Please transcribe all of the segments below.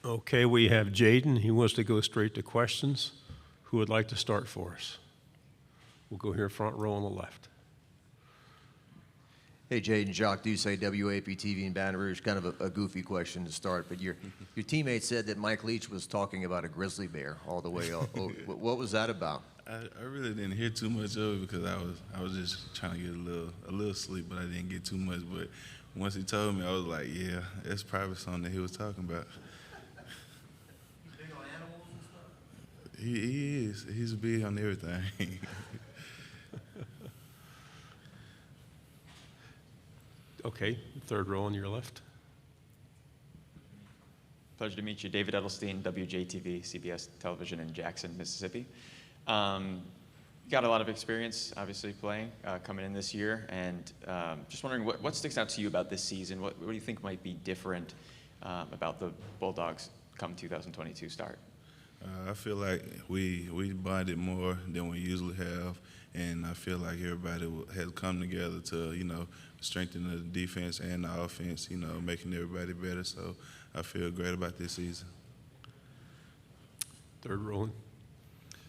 Okay, we have Jaden. He wants to go straight to questions. Who would like to start for us? We'll go here front row on the left. Hey, Jaden, Jacques Doucet, WAP-TV in Baton Rouge. Kind of a goofy question to start, but your teammate said that Mike Leach was talking about a grizzly bear all the way up. What was that about? I really didn't hear too much of it because I was just trying to get a little sleep, but I didn't get too much. But once he told me, I was like, yeah, that's probably something that he was talking about. He's big on animals and stuff? He is. He's big on everything. Okay, third row on your left. Pleasure to meet you. David Edelstein, WJTV, CBS Television in Jackson, Mississippi. Got a lot of experience, obviously, playing coming in this year, and just wondering what sticks out to you about this season? What do you think might be different about the Bulldogs come 2022 start? I feel like we bonded more than we usually have, and I feel like everybody has come together to, strengthen the defense and the offense, making everybody better. So I feel great about this season. Third row.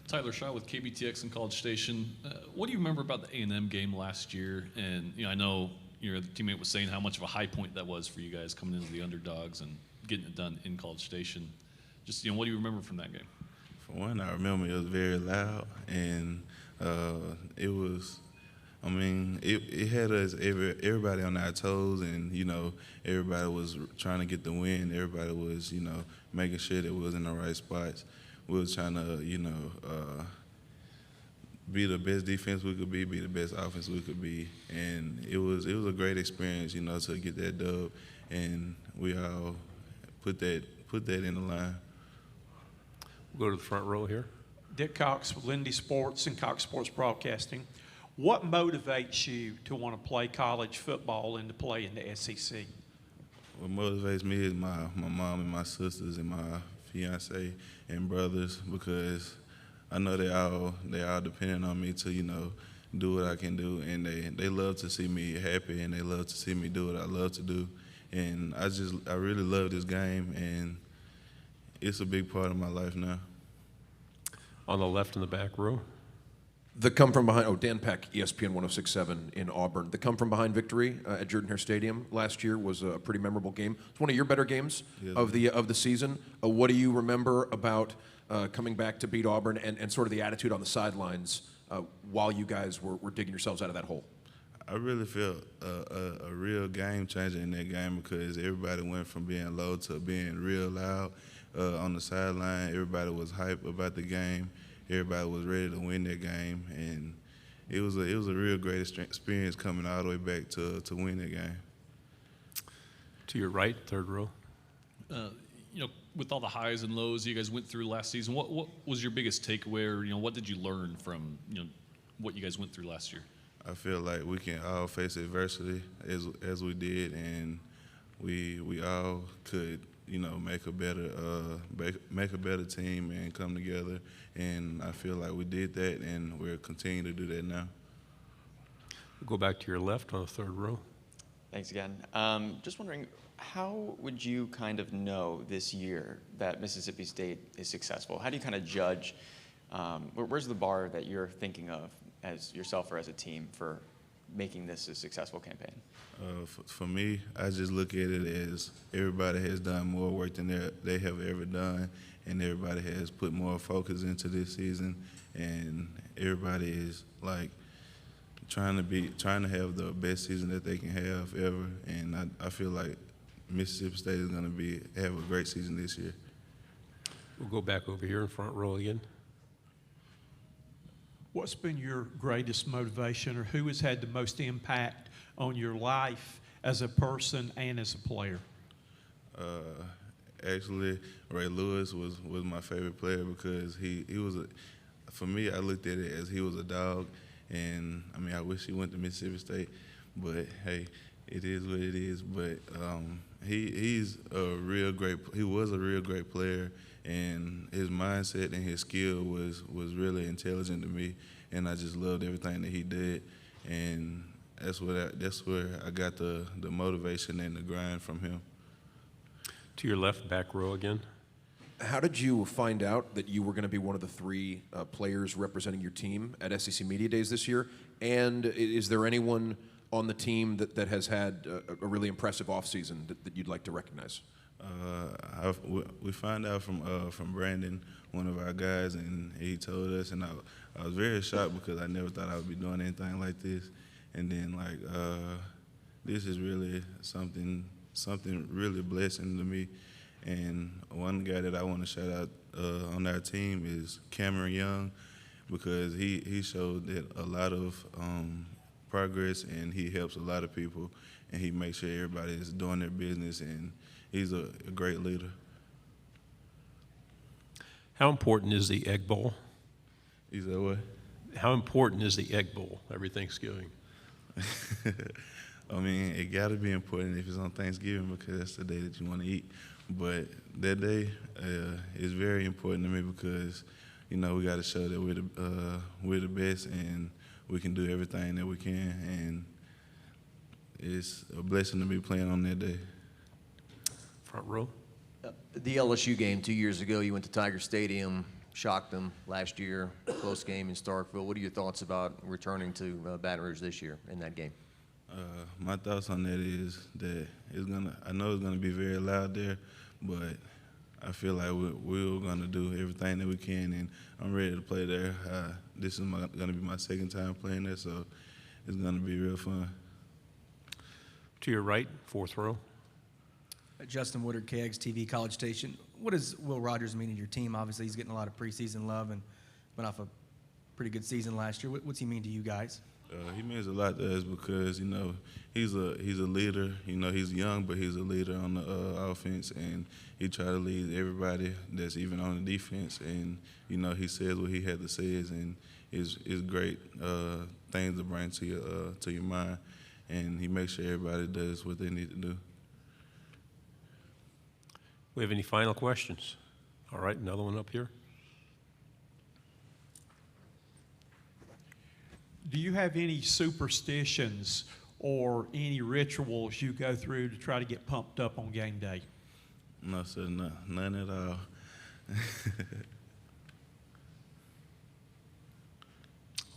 Tyler Shaw with KBTX in College Station. What do you remember about the A&M game last year? And I know your teammate was saying how much of a high point that was for you guys coming into the underdogs and getting it done in College Station. Just what do you remember from that game? For one, I remember it was very loud, and it was. It had us everybody on our toes, and everybody was trying to get the win. Everybody was making sure that we was in the right spots. We was trying to be the best defense we could be the best offense we could be, and it was a great experience, to get that dub, and we all put that in the line. We'll go to the front row here. Dick Cox with Lindy Sports and Cox Sports Broadcasting. What motivates you to want to play college football and to play in the SEC? What motivates me is my mom and my sisters and my fiance and brothers, because I know they all depending on me to do what I can do, and they love to see me happy, and they love to see me do what I love to do, and I really love this game, and it's a big part of my life now. On the left in the back row. The come from behind, Dan Peck, ESPN 106.7 in Auburn. The come from behind victory at Jordan-Hare Stadium last year was a pretty memorable game. It's one of your better games of the season. What do you remember about coming back to beat Auburn and sort of the attitude on the sidelines while you guys were digging yourselves out of that hole? I really felt a real game changer in that game, because everybody went from being low to being real loud on the sideline. Everybody was hyped about the game. Everybody was ready to win that game, and it was a real great experience coming all the way back to win that game. To your right, third row. With all the highs and lows you guys went through last season, what was your biggest takeaway, or what did you learn from what you guys went through last year? I feel like we can all face adversity as we did, and we all could make a better team and come together, and I feel like we did that, and we'll continue to do that now. We'll go back to your left on the third row. Thanks again. Just wondering, how would you kind of know this year that Mississippi State is successful? How do you kind of judge, where's the bar that you're thinking of as yourself or as a team for making this a successful campaign? For me, I just look at it as everybody has done more work than they have ever done, and everybody has put more focus into this season, and everybody is like trying to have the best season that they can have ever, and I feel like Mississippi State is going to have a great season this year. We'll go back over here in front row again. What's been your greatest motivation, or who has had the most impact on your life as a person and as a player? Actually, Ray Lewis was my favorite player, because he was for me, I looked at it as he was a dog, and I wish he went to Mississippi State, but hey, it is what it is. But he was a real great player, and his mindset and his skill was really intelligent to me, and I just loved everything that he did, and that's where I got the motivation and the grind from him. To your left, back row again. How did you find out that you were going to be one of the 3 players representing your team at SEC Media Days this year? And is there anyone on the team that has had a really impressive offseason that you'd like to recognize? We found out from Brandon, one of our guys, and he told us, and I was very shocked because I never thought I would be doing anything like this. And then this is really something really blessing to me. And one guy that I want to shout out on our team is Cameron Young, because he showed that a lot of progress, and he helps a lot of people, and he makes sure everybody is doing their business, and he's a great leader. How important is the Egg Bowl? He said what? How important is the Egg Bowl every Thanksgiving? I mean, it got to be important if it's on Thanksgiving, because that's the day that you want to eat. But that day is very important to me because, we got to show that we're the best, and we can do everything that we can. And it's a blessing to be playing on that day. Front row. The LSU game 2 years ago, you went to Tiger Stadium, shocked them last year, close game in Starkville. What are your thoughts about returning to Baton Rouge this year in that game? My thoughts on that is that I know it's gonna be very loud there, but I feel like we're gonna do everything that we can, and I'm ready to play there. This is gonna be my second time playing there, so it's gonna be real fun. To your right, 4th row. Justin Woodard, KXTV, College Station. What does Will Rogers mean to your team? Obviously, he's getting a lot of preseason love and went off a pretty good season last year. What's he mean to you guys? He means a lot to us because he's a leader. He's young, but he's a leader on the offense, and he try to lead everybody that's even on the defense. And he says what he had to say, and is great things to bring to your mind. And he makes sure everybody does what they need to do. We have any final questions? All right, another one up here. Do you have any superstitions or any rituals you go through to try to get pumped up on game day? No, sir, none at all.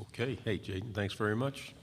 Okay. Hey, Jaden, thanks very much.